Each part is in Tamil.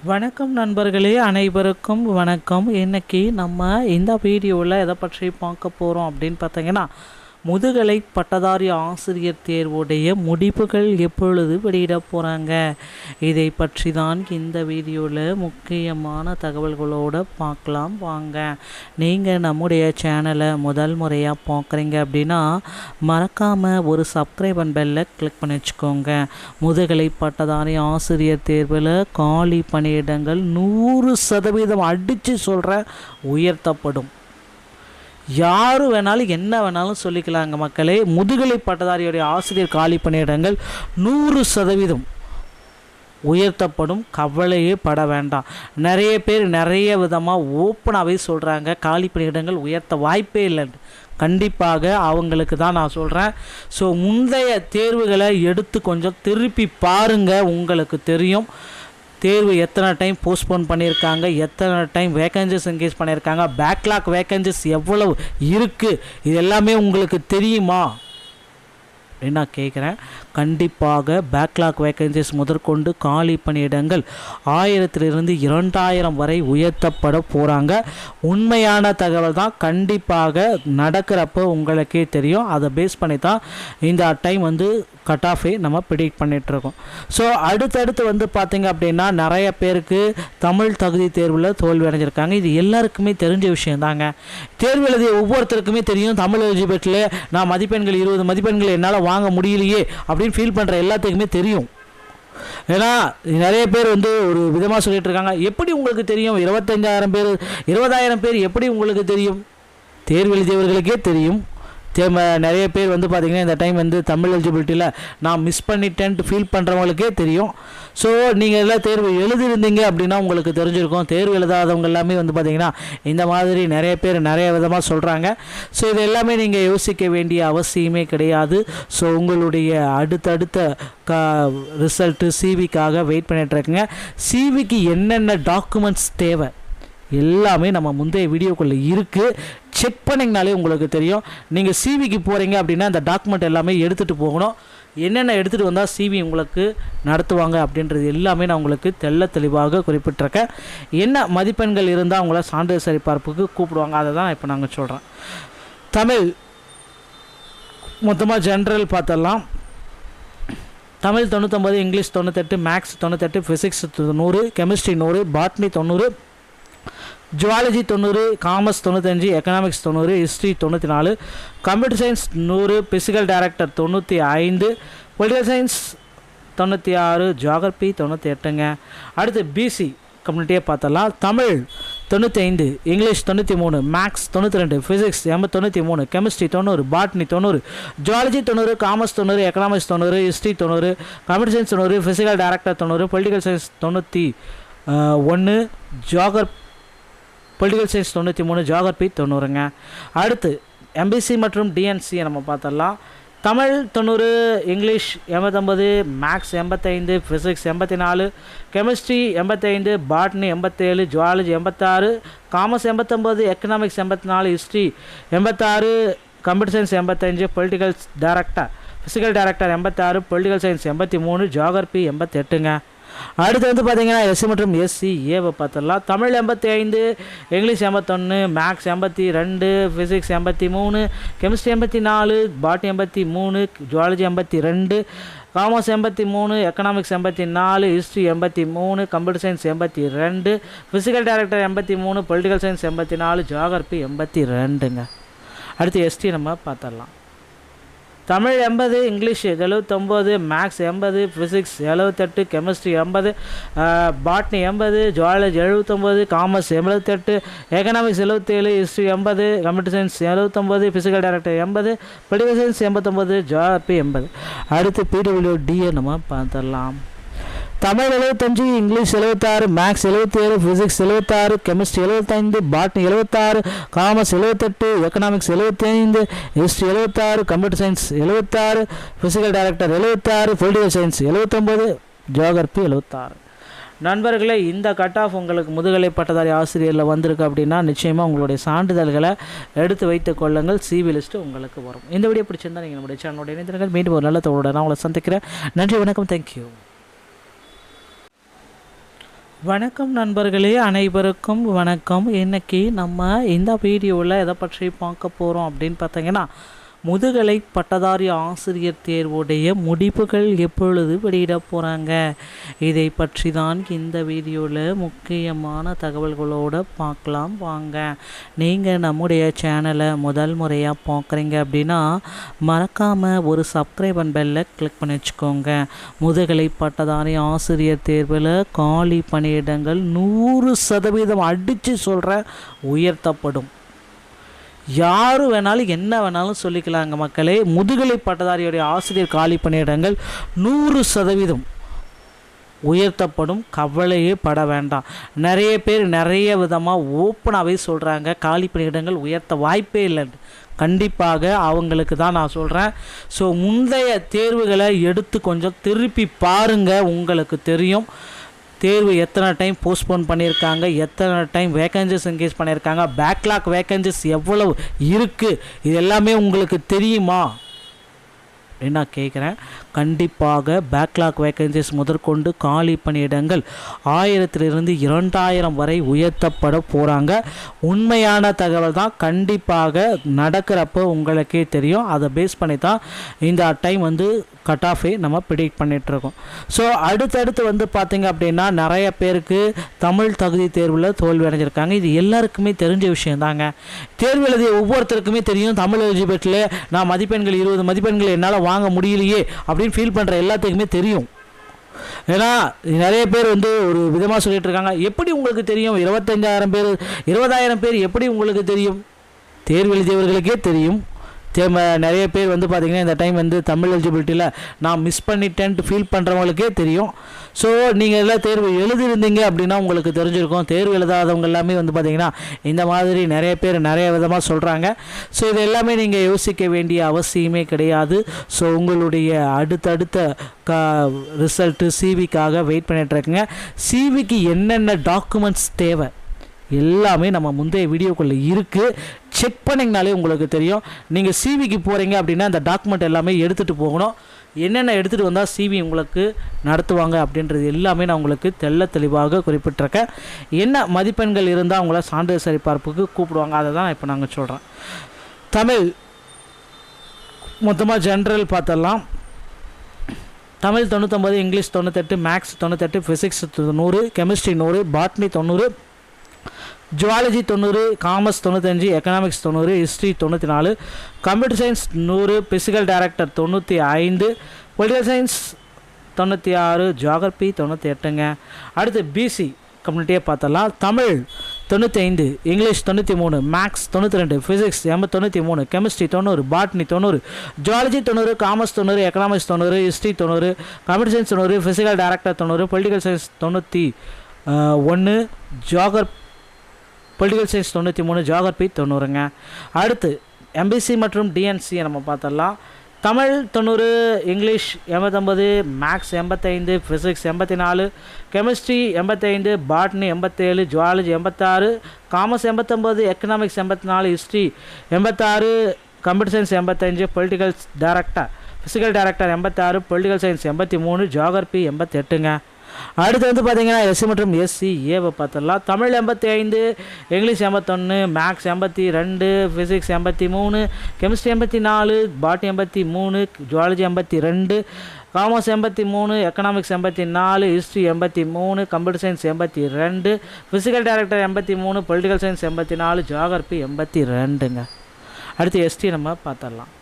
வணக்கம் நண்பர்களே, அனைவருக்கும் வணக்கம். இன்றைக்கி நம்ம இந்த வீடியோவில் எதை பற்றி பார்க்க போகிறோம் அப்படின்னு பார்த்தீங்கன்னா, முதுகலை பட்டதாரி ஆசிரியர் தேர்வுடைய முடிவுகள் எப்பொழுது வெளியிட போகிறாங்க, இதை பற்றி தான் இந்த வீடியோவில் முக்கியமான தகவல்களோடு பார்க்கலாம் வாங்க. நீங்கள் நம்முடைய சேனலை முதல் முறையாக பார்க்குறீங்க அப்படின்னா மறக்காமல் ஒரு சப்ஸ்கிரைப் அண்ட் பெல்லை கிளிக் பண்ணி வச்சுக்கோங்க. முதுகலை பட்டதாரி ஆசிரியர் தேர்வில் காலி பணியிடங்கள் 100% அடித்து சொல்கிற உயர்த்தப்படும். யார் வேணாலும் என்ன வேணாலும் சொல்லிக்கலாங்க மக்களே. முதுகலை பட்டதாரியுடைய ஆசிரியர் காலி பணியிடங்கள் 100% உயர்த்தப்படும். கவலையே பட வேண்டாம். நிறைய பேர் நிறைய விதமாக ஓப்பனாகவே சொல்கிறாங்க காலி பணியிடங்கள் உயர்த்த வாய்ப்பே இல்லைன்னு. கண்டிப்பாக அவங்களுக்கு தான் நான் சொல்கிறேன். ஸோ முந்தைய தேர்வுகளை எடுத்து கொஞ்சம் திருப்பி பாருங்கள், உங்களுக்கு தெரியும் தேர்வு எத்தனை டைம் போஸ்ட்போன் பண்ணியிருக்காங்க, எத்தனை டைம் வேக்கன்சிஸ் என்கேஜ் பண்ணியிருக்காங்க, பேக்லாக் வேக்கன்சிஸ் எவ்வளவு இருக்குது, இது எல்லாமே உங்களுக்கு தெரியுமா அப்படின்னு நான் கேட்குறேன். கண்டிப்பாக பேக்லாக் வேக்கன்சிஸ் முதற்கொண்டு காலி பணியிடங்கள் 1000 2000 வரை உயர்த்தப்பட போகிறாங்க. உண்மையான தகவல் தான். கண்டிப்பாக நடக்கிறப்போ உங்களுக்கே தெரியும். அதை பேஸ் பண்ணி தான் இந்த டைம் கட் ஆஃபே நம்ம ப்ரிடிக்ட் பண்ணிகிட்ருக்கோம். ஸோ அடுத்தடுத்து பார்த்திங்க அப்படின்னா நிறைய பேருக்கு தமிழ் தகுதி தேர்வில் தோல்வி அடைஞ்சிருக்காங்க. இது எல்லாருக்குமே தெரிஞ்ச விஷயந்தாங்க. தேர்வு எழுதிய ஒவ்வொருத்தருக்குமே தெரியும் தமிழ் எலிஜிபிலிட்டியில் நான் மதிப்பெண்கள் 20 மதிப்பெண்கள் என்னால் வாங்க முடியலையே அப்படின்னு ஃபீல் பண்ணுற எல்லாத்துக்குமே தெரியும். ஏன்னா நிறைய பேர் ஒரு விதமாக சொல்லிகிட்டு இருக்காங்க. எப்படி உங்களுக்கு தெரியும்? 25,000 பேர் 20,000 பேர் எப்படி உங்களுக்கு தெரியும்? தேர்வு எழுதியவர்களுக்கே தெரியும். நிறைய பேர் பார்த்திங்கன்னா இந்த டைம் தமிழ் எலிஜிபிலிட்டியில் நான் மிஸ் பண்ணிட்டேன்ட்டு ஃபீல் பண்ணுறவங்களுக்கே தெரியும். ஸோ நீங்கள் எல்லாம் தேர்வு எழுதியிருந்தீங்க அப்படின்னா உங்களுக்கு தெரிஞ்சிருக்கும். தேர்வு எழுதாதவங்க எல்லாமே பார்த்திங்கன்னா இந்த மாதிரி நிறைய பேர் நிறைய விதமாக சொல்கிறாங்க. ஸோ இது எல்லாமே நீங்கள் யோசிக்க வேண்டிய அவசியமே கிடையாது. ஸோ உங்களுடைய அடுத்தடுத்த ரிசல்ட்டு சிவிக்காக வெயிட் பண்ணிகிட்ருக்குங்க. சிவிக்கு என்னென்ன டாக்குமெண்ட்ஸ் தேவை எல்லாமே நம்ம முந்தைய வீடியோக்குள்ளே இருக்குது. செக் பண்ணிங்கனாலே உங்களுக்கு தெரியும். நீங்கள் சிவிக்கு போகிறீங்க அப்படின்னா அந்த டாக்குமெண்ட் எல்லாமே எடுத்துகிட்டு போகணும். என்னென்ன எடுத்துகிட்டு வந்தால் சிவி உங்களுக்கு நடத்துவாங்க அப்படின்றது எல்லாமே நான் உங்களுக்கு தெளிவாக குறிப்பிட்டிருக்கேன். என்ன மதிப்பெண்கள் இருந்தால் அவங்கள சான்றிதழ் சரிபார்ப்புக்கு கூப்பிடுவாங்க, அதை தான் இப்போ நாங்கள் சொல்கிறேன். தமிழ் மொத்தமாக ஜென்ரல் பார்த்தலாம். Tamil 99, English 98, maths 98, physics 100, chemistry 100, botany 90, zoology 90, commerce 95, economics 90, history 94, computer science 100, physical director 95, political science 96, geography 98ங்க. அடுத்து பிசி கம்யூனிட்டியே பார்த்தலாம். Tamil 95, English 93, maths 92, physics 93, chemistry 90, botany 90, zoology 90, commerce 90, economics 90, history 90, computer science 90, physical director 90, political science 91, political science 93, geography 90ங்க. அடுத்து எம்பிசி மற்றும் டிஎன்சியை நம்ம பார்த்தலாம். Tamil 90, English 89, maths 85, physics 84, chemistry 85, botany 87, zoology 86, commerce 89, economics 84, history 86, computer science 85, political director physical director 86, political science 83, geography 88ங்க. அடுத்து பார்த்தீங்கன்னா எஸ்சி மற்றும் எஸ்சி ஏவை பார்த்துடலாம். Tamil 85, English 81, maths 82, physics 83, chemistry 84, botany 83, zoology 82, commerce 83, economics 84, history 83, computer science 82, physical director 83, political science 84, geography 82ங்க. அடுத்து எஸ்டி நம்ம பார்த்துடலாம். Tamil 80, English 79, maths 80, physics 78, chemistry 80, botany 80, zoology 79, commerce 78, economics 77, history 80, computer science 79, physical director 80, political science 89, geography 80. அடுத்து பிடபிள்யூடியை நம்ம பார்த்துடலாம். Tamil 75, English 76, maths 77, physics 76, chemistry 75, botany 76, commerce 78, economics 75, history 76, computer science 76, physical director 76, political science 79, geography 76. நண்பர்களே, இந்த கட் ஆஃப் உங்களுக்கு முதுகலை பட்டதாரி ஆசிரியரில் வந்திருக்கு அப்படின்னா நிச்சயமாக உங்களுடைய சான்றிதழ்களை எடுத்து வைத்துக் கொள்ளுங்கள். சிவி லிஸ்ட்டு உங்களுக்கு வரும். இந்த வீடியோ பிடிச்சிருந்தால் நீங்கள் நம்முடைய சேனலோட இணைந்திருங்கள். மீண்டும் ஒரு நல்ல தோட நான் உங்களை சந்திக்கிறேன். நன்றி, வணக்கம், தேங்க்யூ. வணக்கம் நண்பர்களே, அனைவருக்கும் வணக்கம். இன்றைக்கி நம்ம இந்த வீடியோவில் எதை பற்றி பார்க்க போகிறோம் அப்படின்னு பார்த்தீங்கன்னா, முதுகலை பட்டதாரி ஆசிரியர் தேர்வுடைய முடிவுகள் எப்பொழுது வெளியிட போகிறாங்க, இதை பற்றி தான் இந்த வீடியோவில் முக்கியமான தகவல்களோடு பார்க்கலாம் வாங்க. நீங்கள் நம்முடைய சேனலை முதல் முறையாக பார்க்குறீங்க அப்படின்னா மறக்காமல் ஒரு சப்ஸ்கிரைப் அண்ட் பெல்லை கிளிக் பண்ணி வச்சுக்கோங்க. முதுகலை பட்டதாரி ஆசிரியர் தேர்வில் காலி பணியிடங்கள் 100% அடித்து சொல்கிற உயர்த்தப்படும். யார் வேணாலும் என்ன வேணாலும் சொல்லிக்கலாங்க மக்களே. முதுகலை பட்டதாரியுடைய ஆசிரியர் காலி பணியிடங்கள் 100% உயர்த்தப்படும். கவலையே பட வேண்டாம். நிறைய பேர் நிறைய விதமாக ஓப்பனாகவே சொல்கிறாங்க காலி பணியிடங்கள் உயர்த்த வாய்ப்பே இல்லைன்னு. கண்டிப்பாக அவங்களுக்கு தான் நான் சொல்கிறேன். ஸோ முந்தைய தேர்வுகளை எடுத்து கொஞ்சம் திருப்பி பாருங்கள், உங்களுக்கு தெரியும் தேர்வு எத்தனை டைம் போஸ்ட்போன் பண்ணியிருக்காங்க, எத்தனை டைம் வேக்கன்சிஸ் என்கேஜ் பண்ணியிருக்காங்க, பேக்லாக் வேக்கன்சிஸ் எவ்வளவு இருக்குது, இது எல்லாமே உங்களுக்கு தெரியுமா அப்படின்னு நான் கேட்குறேன். கண்டிப்பாக பேக்லாக் வேக்கன்சிஸ் முதற்கொண்டு காலி பணியிடங்கள் 1000 2000 வரை உயர்த்தப்பட போகிறாங்க. உண்மையான தகவல் தான். கண்டிப்பாக நடக்கிறப்போ உங்களுக்கே தெரியும். அதை பேஸ் பண்ணி தான் இந்த டைம் கட் ஆஃபே நம்ம ப்ரிடிக்ட் பண்ணிகிட்ருக்கோம். ஸோ அடுத்தடுத்து பார்த்திங்க அப்படின்னா நிறைய பேருக்கு தமிழ் தகுதி தேர்வில் தோல்வி அடைஞ்சிருக்காங்க. இது எல்லாருக்குமே தெரிஞ்ச விஷயந்தாங்க. தேர்வு எழுதிய ஒவ்வொருத்தருக்குமே தெரியும் தமிழ் எலிஜிபிலிட்டியில் நான் மதிப்பெண்கள் 20 மதிப்பெண்கள் என்னால் வாங்க முடியலையே அப்படின்னு ஃபீல் பண்ணுற எல்லாத்துக்குமே தெரியும். ஏன்னா நிறைய பேர் ஒரு விதமாக சொல்லிகிட்டு இருக்காங்க. எப்படி உங்களுக்கு தெரியும்? 25,000 பேர் 20,000 பேர் எப்படி உங்களுக்கு தெரியும்? தேர்வு எழுதியவர்களுக்கே தெரியும். நிறைய பேர் பார்த்திங்கன்னா இந்த டைம் தமிழ் எலிஜிபிலிட்டியில் நான் மிஸ் பண்ணிட்டேன்ட்டு ஃபீல் பண்ணுறவங்களுக்கே தெரியும். ஸோ நீங்கள் எல்லாம் தேர்வு எழுதியிருந்தீங்க அப்படின்னா உங்களுக்கு தெரிஞ்சிருக்கும். தேர்வு எழுதாதவங்க எல்லாமே பார்த்திங்கன்னா இந்த மாதிரி நிறைய பேர் நிறைய விதமாக சொல்கிறாங்க. ஸோ இது எல்லாமே நீங்கள் யோசிக்க வேண்டிய அவசியமே கிடையாது. ஸோ உங்களுடைய அடுத்தடுத்த ரிசல்ட்டு சிவிக்காக வெயிட் பண்ணிகிட்ருக்குங்க. சிவிக்கு என்னென்ன டாக்குமெண்ட்ஸ் தேவை எல்லாமே நம்ம முந்தைய வீடியோக்குள்ளே இருக்குது. செக் பண்ணிங்கனாலே உங்களுக்கு தெரியும். நீங்கள் சிவிக்கு போகிறீங்க அப்படின்னா அந்த டாக்குமெண்ட் எல்லாமே எடுத்துகிட்டு போகணும். என்னென்ன எடுத்துகிட்டு வந்தால் சிவி உங்களுக்கு நடத்துவாங்க அப்படின்றது எல்லாமே நான் உங்களுக்கு தெளிவாக குறிப்பிட்டிருக்கேன். என்ன மதிப்பெண்கள் இருந்தால் அவங்கள சான்றிதழ் சரிபார்ப்புக்கு கூப்பிடுவாங்க, அதை தான் இப்போ நாங்கள் சொல்கிறேன். தமிழ் மொத்தமாக ஜென்ரல் பார்த்தலாம். Tamil 99, English 98, maths 98, physics 100, chemistry 100, botany 90, zoology 90, commerce 95, economics 90, history 94, computer science 100, physical director 95, political science 96, geography 98ங்க. அடுத்து பிசி கம்யூனிட்டியே பார்த்தலாம். Tamil 95, English 93, maths 92, physics 93, chemistry 90, botany 90, zoology 90, commerce 90, economics 90, history 90, computer science 90, physical director 90, political science 91, political science 93, geography 90ங்க. அடுத்து எம்பிசி மற்றும் டிஎன்சியை நம்ம பார்த்தலாம். Tamil 90, English 89, maths 85, physics 84, chemistry 85, botany 87, zoology 86, commerce 89, economics 84, history 86, computer science 85, political director physical director 86, political science 83, geography 88ங்க. அடுத்து பார்த்தீங்கன்னா எஸ்சி மற்றும் எஸ்சி ஏவை பார்த்துடலாம். Tamil 85, English 81, maths 82, physics 83, chemistry 84, botany 83, zoology 82, commerce 83, economics 84, history 83, computer science 82, physical director 83, political science 84, geography 82ங்க. அடுத்து எஸ்டி நம்ம பார்த்துடலாம்.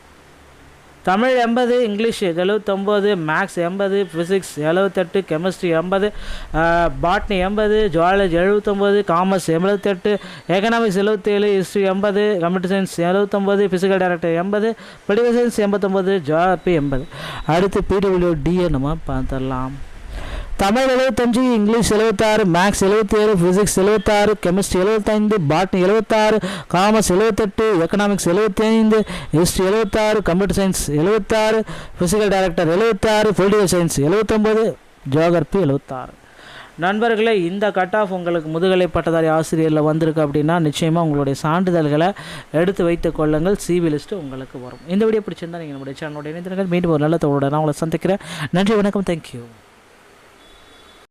Tamil 80, English 79, maths 80, physics 78, chemistry 80, botany 80, zoology 79, commerce 78, economics 77, history 80, computer science 79, physical director 80, political science 89, geography 80. அடுத்து பிடபிள்யூடியை நம்ம பார்த்துடலாம். Tamil 75, English 76, maths 77, physics 76, chemistry 75, botany 76, commerce 78, economics 75, history 76, computer science 76, physical director 76, political science 79, geography 76. நண்பர்களே, இந்த கட் ஆஃப் உங்களுக்கு முதுகலை பட்டதாரி ஆசிரியரில் வந்திருக்கு அப்படின்னா நிச்சயமாக உங்களுடைய சான்றிதழ்களை எடுத்து வைத்து கொள்ளுங்கள். சிவி லிஸ்ட்டு உங்களுக்கு வரும். இந்த வீடியோ பிடிச்சிருந்தால் நீங்கள் நம்முடைய சேனலோட இணைந்திருங்கள். மீண்டும் ஒரு நல்ல தோட நான் உங்களை சந்திக்கிறேன். நன்றி, வணக்கம், தேங்க்யூ.